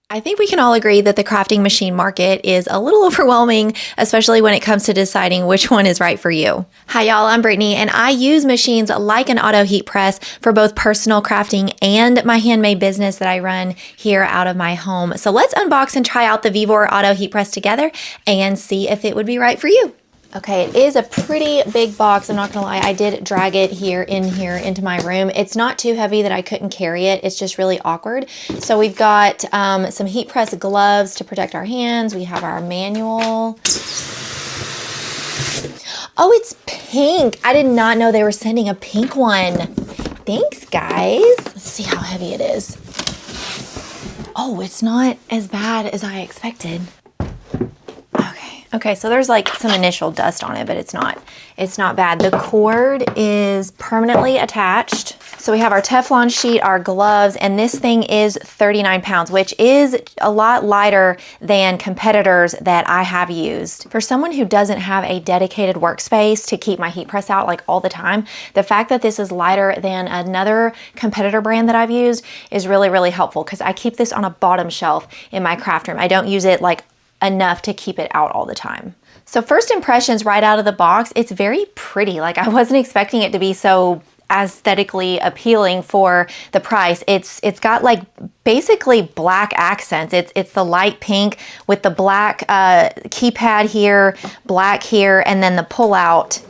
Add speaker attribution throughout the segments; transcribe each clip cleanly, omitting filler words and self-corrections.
Speaker 1: I think we can all agree that the crafting machine market is a little overwhelming, especially when it comes to deciding which one is right for you. Hi y'all, I'm Brittany, and I use machines like an auto heat press for both personal crafting and my handmade business that I run here out of my home. So let's unbox and try out the Vevor auto heat press together and see if it would be right for you. Okay, it is a pretty big box. I'm not gonna lie, I did drag it here into my room. It's not too heavy that I couldn't carry it. It's just really awkward. So we've got some heat press gloves to protect our hands. We have our manual. Oh, it's pink. I did not know they were sending a pink one. Thanks, guys. Let's see how heavy it is. Oh, it's not as bad as I expected. Okay, so there's like some initial dust on it, but it's not bad. The cord is permanently attached. So we have our Teflon sheet, our gloves, and this thing is 39 pounds, which is a lot lighter than competitors that I have used. For someone who doesn't have a dedicated workspace to keep my heat press out like all the time, the fact that this is lighter than another competitor brand that I've used is really, really helpful because I keep this on a bottom shelf in my craft room. I don't use it like enough to keep it out all the time. So first impressions right out of the box, it's very pretty. Like I wasn't expecting it to be so aesthetically appealing for the price. It's got like basically black accents. It's the light pink with the black keypad here, black here, and then the pullout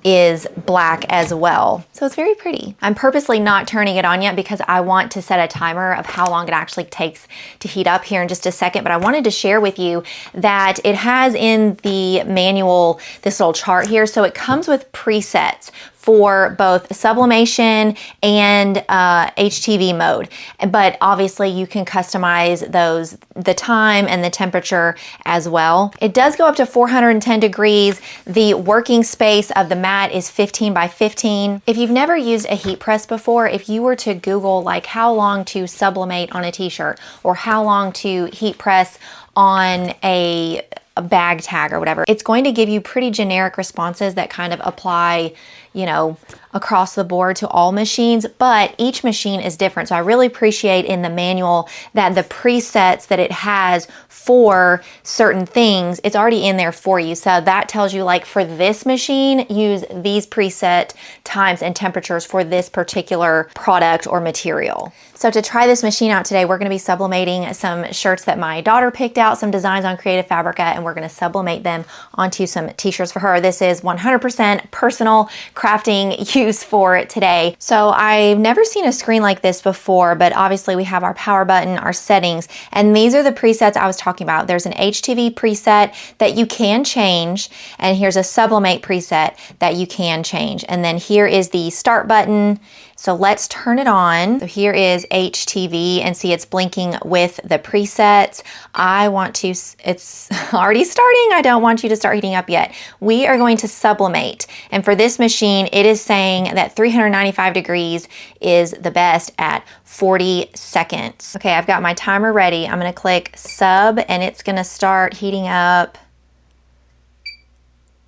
Speaker 1: is black as well. So it's very pretty. I'm purposely not turning it on yet because I want to set a timer of how long it actually takes to heat up here in just a second. But I wanted to share with you that it has in the manual this little chart here. So it comes with presets for both sublimation and HTV mode. But obviously you can customize those, the time and the temperature as well. It does go up to 410 degrees. The working space of the mat is 15 by 15. If you've never used a heat press before, if you were to Google like how long to sublimate on a t-shirt or how long to heat press on a bag tag or whatever, it's going to give you pretty generic responses that kind of apply, you know, across the board to all machines, but each machine is different. So I really appreciate in the manual that the presets that it has for certain things, it's already in there for you. So that tells you like for this machine, use these preset times and temperatures for this particular product or material. So to try this machine out today, we're gonna be sublimating some shirts that my daughter picked out, some designs on Creative Fabrica, and we're gonna sublimate them onto some t-shirts for her. This is 100% personal crafting use for today. So I've never seen a screen like this before, but obviously we have our power button, our settings, and these are the presets I was talking about. There's an HTV preset that you can change, and here's a sublimate preset that you can change. And then here is the start button. So let's turn it on. So here is HTV, and see it's blinking with the presets. I want to, it's already starting. I don't want you to start heating up yet. We are going to sublimate. And for this machine, it is saying that 395 degrees is the best at 40 seconds. Okay, I've got my timer ready. I'm gonna click sub and it's gonna start heating up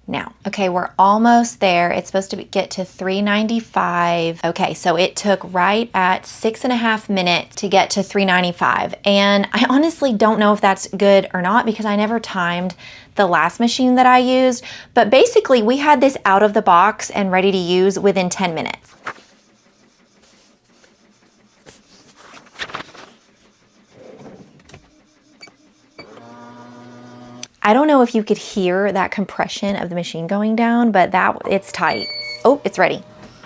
Speaker 1: now. Okay, we're almost there. It's supposed to get to 395. Okay, so it took right at 6.5 minutes to get to 395. And I honestly don't know if that's good or not because I never timed the last machine that I used. But basically we had this out of the box and ready to use within 10 minutes. I don't know if you could hear that compression of the machine going down, but it's tight. Oh, it's ready.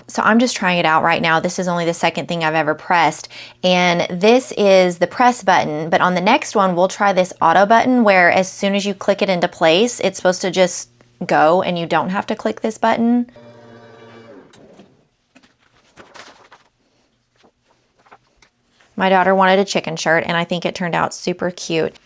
Speaker 1: So I'm just trying it out right now. This is only the second thing I've ever pressed. And this is the press button, but on the next one, we'll try this auto button where as soon as you click it into place, it's supposed to just go and you don't have to click this button. My daughter wanted a chicken shirt and I think it turned out super cute.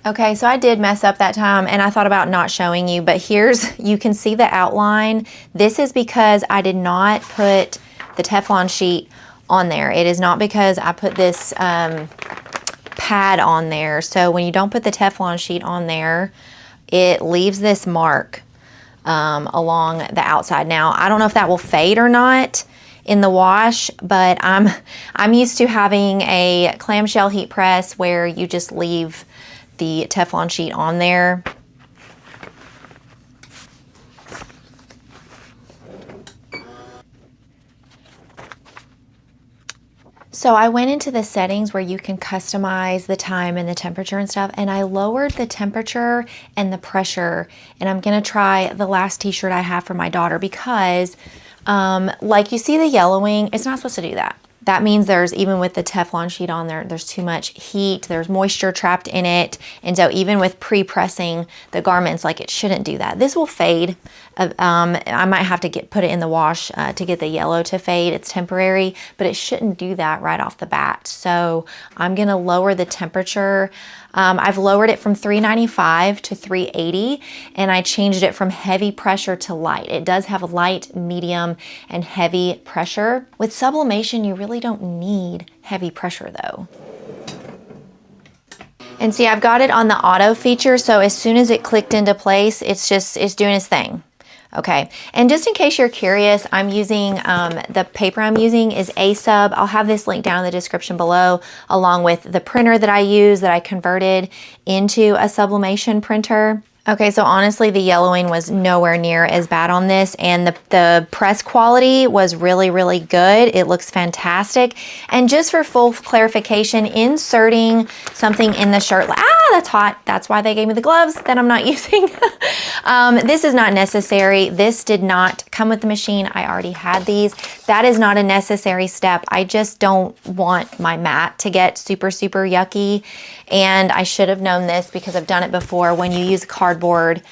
Speaker 1: Okay, so I did mess up that time and I thought about not showing you, but you can see the outline. This is because I did not put the Teflon sheet on there. It is not because I put this pad on there. So when you don't put the Teflon sheet on there, it leaves this mark along the outside. Now, I don't know if that will fade or not in the wash, but I'm used to having a clamshell heat press where you just leave the Teflon sheet on there. So I went into the settings where you can customize the time and the temperature and stuff, and I lowered the temperature and the pressure, and I'm gonna try the last t-shirt I have for my daughter because like you see the yellowing, it's not supposed to do that. That means there's, even with the Teflon sheet on there, there's too much heat, there's moisture trapped in it. And so even with pre-pressing the garments, like it shouldn't do that. This will fade. I might have to put it in the wash to get the yellow to fade. It's temporary, but it shouldn't do that right off the bat. So I'm gonna lower the temperature. I've lowered it from 395 to 380, and I changed it from heavy pressure to light. It does have a light, medium, and heavy pressure. With sublimation, you really don't need heavy pressure though. And see, I've got it on the auto feature, so as soon as it clicked into place, it's doing its thing. Okay, and just in case you're curious, I'm using, the paper I'm using is A-Sub. I'll have this link down in the description below, along with the printer that I use that I converted into a sublimation printer. Okay, so honestly, the yellowing was nowhere near as bad on this, and the press quality was really, really good. It looks fantastic. And just for full clarification, inserting something in the shirt, that's hot. That's why they gave me the gloves that I'm not using. This is not necessary. This did not come with the machine. I already had these. That is not a necessary step. I just don't want my mat to get super, super yucky. And I should have known this because I've done it before. When you use cardboard,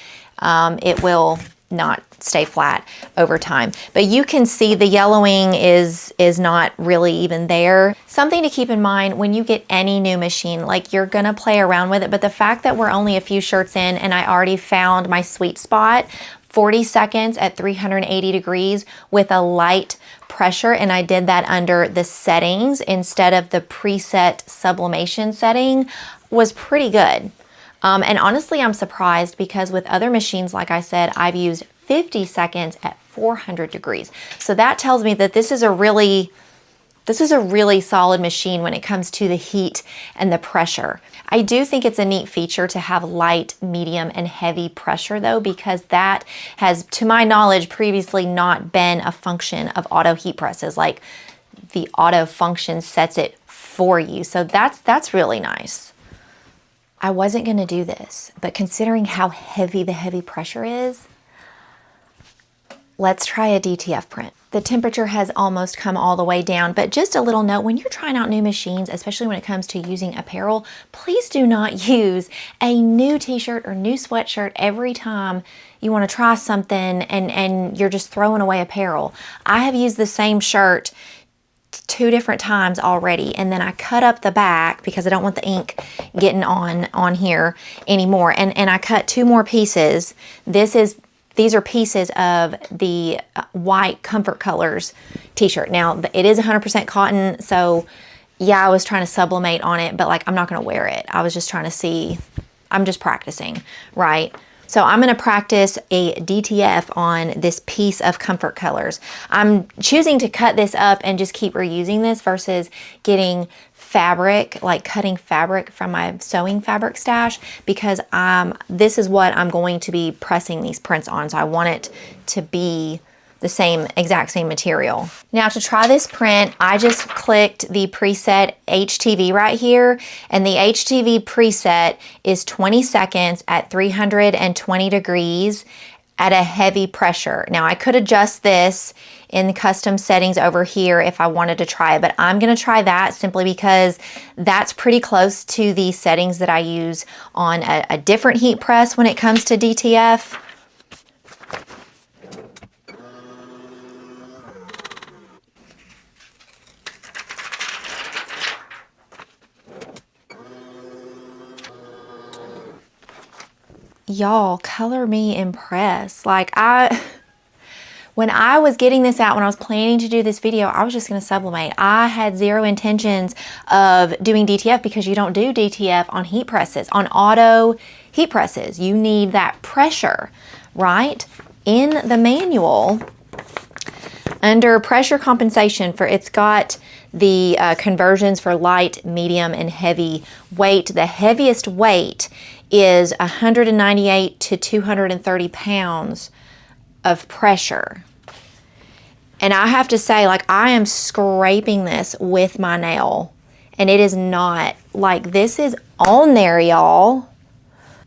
Speaker 1: it will not stay flat over time. But you can see the yellowing is not really even there. Something to keep in mind when you get any new machine, like you're gonna play around with it, but the fact that we're only a few shirts in and I already found my sweet spot, 40 seconds at 380 degrees with a light pressure, and I did that under the settings instead of the preset sublimation setting, was pretty good. And honestly, I'm surprised because with other machines, like I said, I've used 50 seconds at 400 degrees. So that tells me that this is a really solid machine when it comes to the heat and the pressure. I do think it's a neat feature to have light, medium, and heavy pressure though, because that has, to my knowledge, previously not been a function of auto heat presses. Like the auto function sets it for you. So that's really nice. I wasn't gonna do this, but considering how heavy the heavy pressure is, let's try a DTF print. The temperature has almost come all the way down, but just a little note, when you're trying out new machines, especially when it comes to using apparel, please do not use a new t-shirt or new sweatshirt every time you wanna try something and you're just throwing away apparel. I have used the same shirt 2 different times already, and then I cut up the back because I don't want the ink getting on here anymore, and I cut 2 more pieces. These are pieces of the white Comfort Colors t-shirt. Now it is 100% cotton, so yeah, I was trying to sublimate on it, but like I'm not gonna wear it. I was just trying to see, I'm just practicing, right? So I'm gonna practice a DTF on this piece of Comfort Colors. I'm choosing to cut this up and just keep reusing this versus getting fabric, like cutting fabric from my sewing fabric stash, because this is what I'm going to be pressing these prints on. So I want it to be the exact same material. Now to try this print, I just clicked the preset HTV right here, and the HTV preset is 20 seconds at 320 degrees at a heavy pressure. Now I could adjust this in the custom settings over here if I wanted to try it, but I'm gonna try that simply because that's pretty close to the settings that I use on a different heat press when it comes to DTF. Y'all, color me impressed. Like When I was getting this out, when I was planning to do this video, I was just going to sublimate. I had zero intentions of doing DTF because you don't do DTF on heat presses. On auto heat presses, you need that pressure, right? In the manual, under pressure compensation, it's got the conversions for light, medium, and heavy weight. The heaviest weight is 198 to 230 pounds of pressure. And I have to say, like, I am scraping this with my nail, and it is not, like, this is on there, y'all.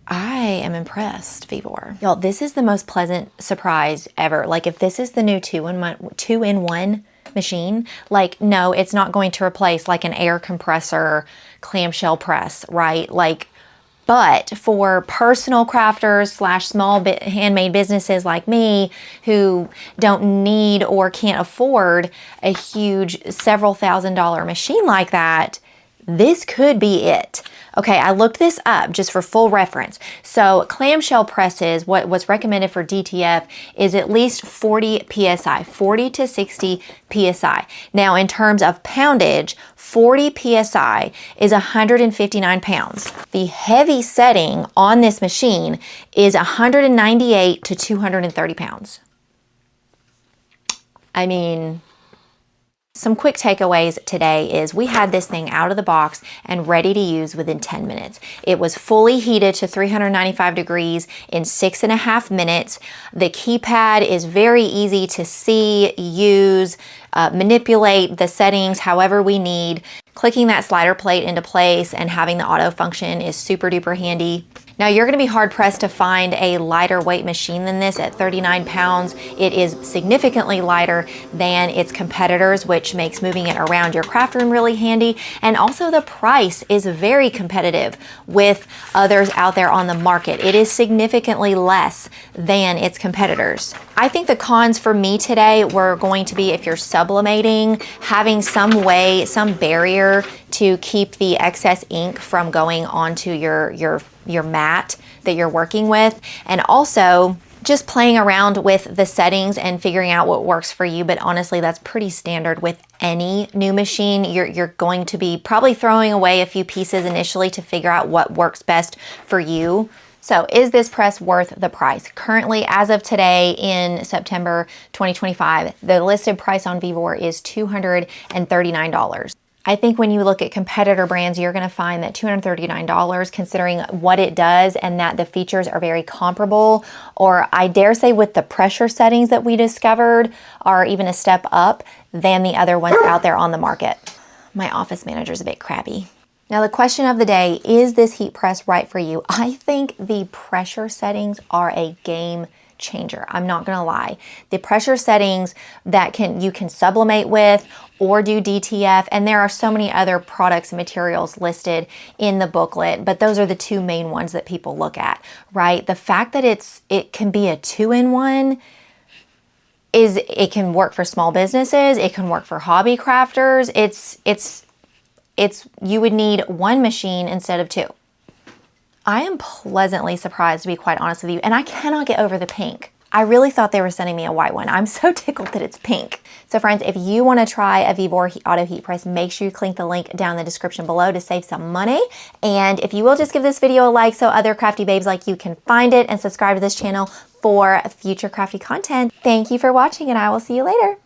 Speaker 1: I am impressed, Vevor. Y'all, this is the most pleasant surprise ever. Like, if this is the new two-in-one machine, like, no, it's not going to replace like an air compressor clamshell press, right? Like, but for personal crafters / small handmade businesses like me who don't need or can't afford a huge several $1,000 machine like that, this could be it. Okay, I looked this up just for full reference. So clamshell presses, what's recommended for DTF is at least 40 PSI, 40 to 60 PSI. Now in terms of poundage, 40 PSI is 159 pounds. The heavy setting on this machine is 198 to 230 pounds. I mean, some quick takeaways today is we had this thing out of the box and ready to use within 10 minutes. It was fully heated to 395 degrees in 6.5 minutes. The keypad is very easy to see, use, manipulate the settings however we need. Clicking that slider plate into place and having the auto function is super duper handy. Now you're going to be hard pressed to find a lighter weight machine than this at 39 pounds. It is significantly lighter than its competitors, which makes moving it around your craft room really handy. And also the price is very competitive with others out there on the market. It is significantly less than its competitors. I think the cons for me today were going to be if you're sublimating, having some way, some barrier to keep the excess ink from going onto your mat that you're working with, and also just playing around with the settings and figuring out what works for you. But honestly, that's pretty standard with any new machine. You're going to be probably throwing away a few pieces initially to figure out what works best for you. So is this press worth the price? Currently, as of today in September 2025, the listed price on Vevor is $239. I think when you look at competitor brands, you're going to find that $239, considering what it does and that the features are very comparable, or I dare say with the pressure settings that we discovered, are even a step up than the other ones out there on the market. My office manager's a bit crabby. Now the question of the day, is this heat press right for you? I think the pressure settings are a game changer. I'm not gonna lie. The pressure settings that you can sublimate with or do DTF, and there are so many other products and materials listed in the booklet, but those are the two main ones that people look at, right? The fact that it can be a two-in-one is, it can work for small businesses, it can work for hobby crafters. You would need one machine instead of two. I am pleasantly surprised, to be quite honest with you, and I cannot get over the pink. I really thought they were sending me a white one. I'm so tickled that it's pink. So friends, if you want to try a Vevor auto heat press, make sure you click the link down in the description below to save some money. And if you will just give this video a like so other crafty babes like you can find it, and subscribe to this channel for future crafty content. Thank you for watching, and I will see you later.